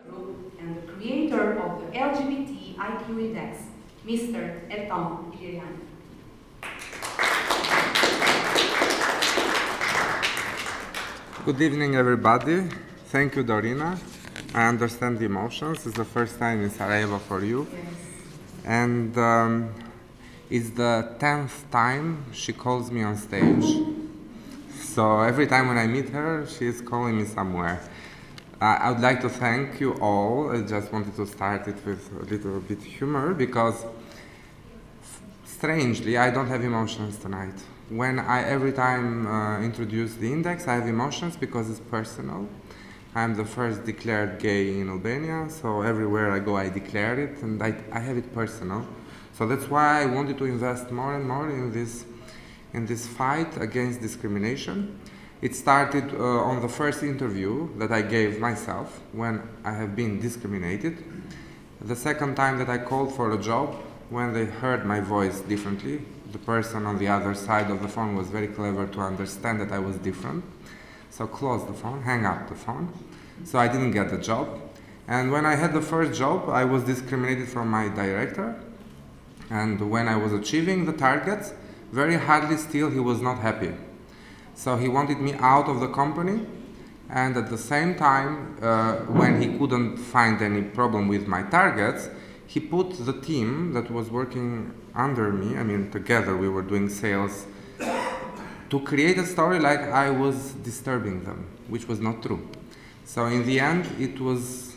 Group and the creator of the LGBTIQ Index, Mr. Headhunter. Good evening, everybody. Thank you, Dorina. I understand the emotions. It's the first time in Sarajevo for you. Yes. And it's the 10th time she calls me on stage. So every time when I meet her, she's calling me somewhere. I would like to thank you all. I just wanted to start it with a little bit humor because, strangely, I don't have emotions tonight. When I every time introduce the index, I have emotions because it's personal. I'm the first declared gay in Albania, so everywhere I go I declare it, and I have it personal. So that's why I wanted to invest more and more in this fight against discrimination. It started on the first interview that I gave myself when I have been discriminated. The second time that I called for a job, when they heard my voice differently. The person on the other side of the phone was very clever to understand that I was different. So close the phone, hang up the phone. So I didn't get the job. And when I had the first job, I was discriminated from my director. And when I was achieving the targets, very hardly still he was not happy. So he wanted me out of the company, and at the same time, when he couldn't find any problem with my targets, he put the team that was working under me, I mean together we were doing sales, to create a story like I was disturbing them, which was not true. So in the end, it was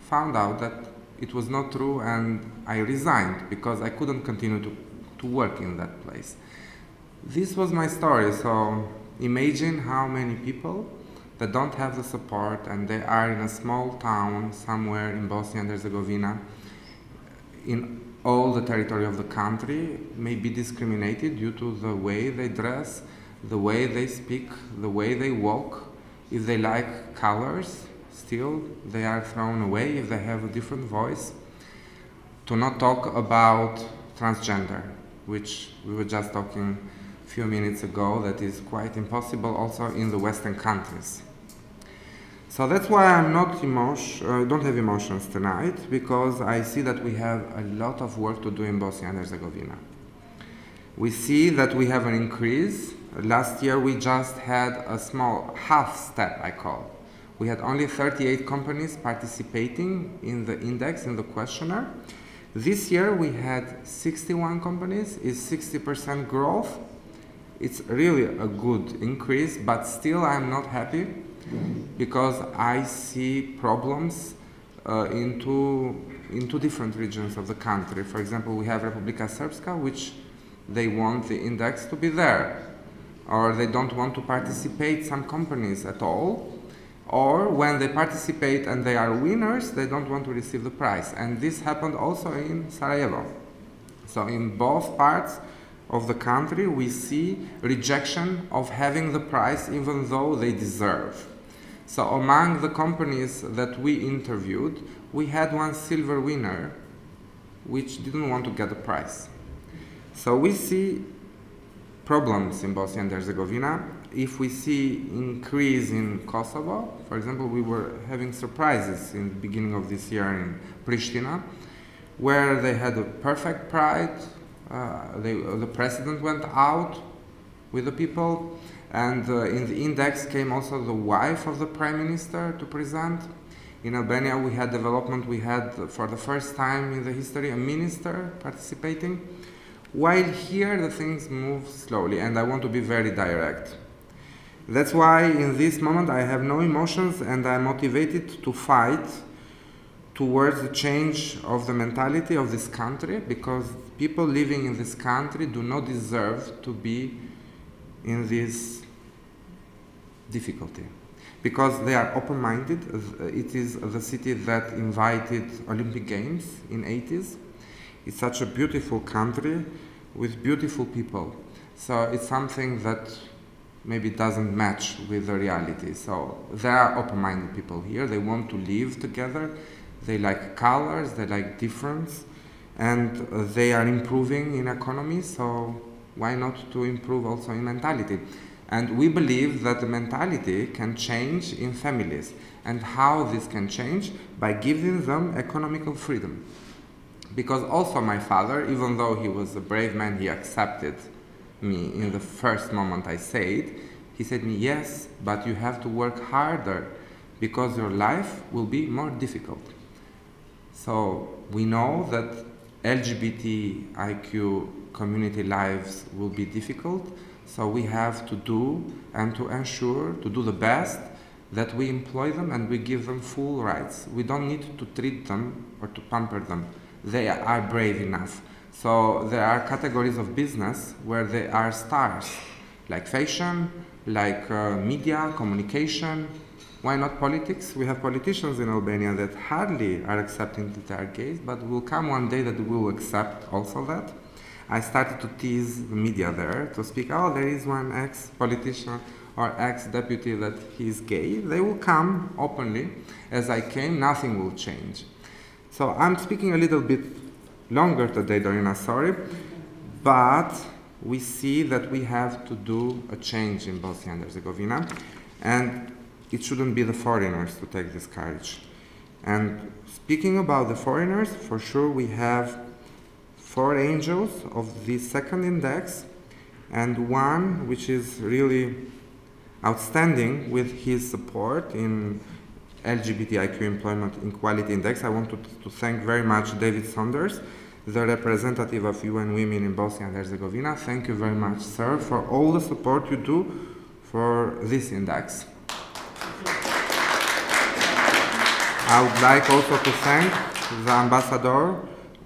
found out that it was not true, and I resigned because I couldn't continue to work in that place. This was my story, so imagine how many people that don't have the support and they are in a small town somewhere in Bosnia and Herzegovina, in all the territory of the country, may be discriminated due to the way they dress, the way they speak, the way they walk. If they like colors, still they are thrown away if they have a different voice. To not talk about transgender, which we were just talking a few minutes ago, that is quite impossible also in the Western countries. So that's why I'm not don't have emotions tonight, because I see that we have a lot of work to do in Bosnia and Herzegovina. We see that we have an increase. Last year we just had a small half step, I call. We had only 38 companies participating in the index, in the questionnaire. This year we had 61 companies, it's 60% growth. It's really a good increase, but still I'm not happy because I see problems in two different regions of the country. For example, we have Republika Srpska, which they want the index to be there, or they don't want to participate some companies at all, or when they participate and they are winners, they don't want to receive the prize. And this happened also in Sarajevo. So in both parts of the country, we see rejection of having the prize even though they deserve. So among the companies that we interviewed, we had one silver winner which didn't want to get the prize. So we see problems in Bosnia and Herzegovina. If we see increase in Kosovo, for example, we were having surprises in the beginning of this year in Pristina, where they had a perfect pride. The president went out with the people, and in the index came also the wife of the prime minister to present. In Albania we had development, we had for the first time in the history a minister participating, while here the things move slowly, and I want to be very direct. That's why in this moment I have no emotions, and I'm motivated to fight towards the change of the mentality of this country, because people living in this country do not deserve to be in this difficulty. Because they are open-minded. It is the city that invited Olympic Games in '80s. It's such a beautiful country with beautiful people. So it's something that maybe doesn't match with the reality. So there are open-minded people here. They want to live together. They like colors, they like difference, and they are improving in economy, so why not to improve also in mentality? And we believe that the mentality can change in families. And how this can change? By giving them economical freedom. Because also my father, even though he was a brave man, he accepted me in the first moment I said, he said me, yes, but you have to work harder because your life will be more difficult. So we know that LGBTIQ community lives will be difficult, so we have to do and to ensure, to do the best, that we employ them and we give them full rights. We don't need to treat them or to pamper them. They are brave enough. So there are categories of business where they are stars, like fashion, like media, communication. Why not politics? We have politicians in Albania that hardly are accepting that they are gays, but will come one day that we will accept also that. I started to tease the media there to speak, oh, there is one ex-politician or ex-deputy that he is gay. They will come openly. As I came, nothing will change. So I'm speaking a little bit longer today, Dorina, sorry, but we see that we have to do a change in Bosnia and Herzegovina, and it shouldn't be the foreigners to take this courage. And speaking about the foreigners, for sure we have 4 angels of the second index, and one which is really outstanding with his support in LGBTIQ Employment Equality Index. I want to thank very much David Saunders, the representative of UN Women in Bosnia and Herzegovina. Thank you very much, sir, for all the support you do for this index. I would like also to thank the ambassador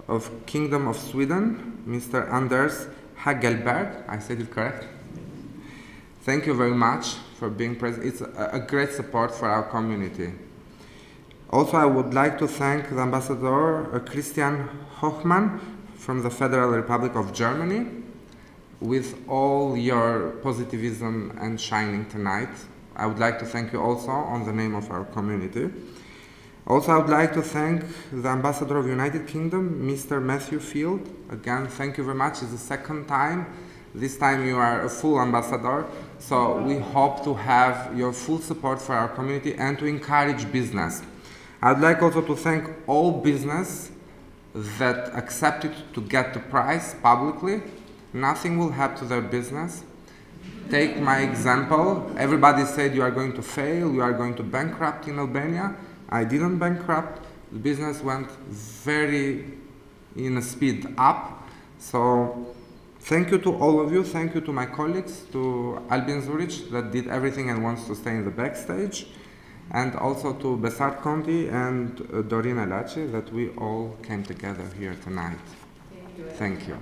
of Kingdom of Sweden, Mr. Anders Hagelberg. I said it correct? Thank you very much for being present. It's a great support for our community. Also, I would like to thank the ambassador Christian Hochmann from the Federal Republic of Germany. With all your positivism and shining tonight, I would like to thank you also on the name of our community. Also, I would like to thank the ambassador of United Kingdom, Mr. Matthew Field. Again, thank you very much. It's the second time. This time you are a full ambassador, so we hope to have your full support for our community and to encourage business. I'd like also to thank all business that accepted to get the prize publicly. Nothing will happen to their business. Take my example. Everybody said you are going to fail, you are going to bankrupt in Albania. I didn't bankrupt. The business went very in a speed up. So thank you to all of you. Thank you to my colleagues, to Albin Zuric that did everything and wants to stay in the backstage. And also to Besart Conti and Dorina Laci that we all came together here tonight. Thank you.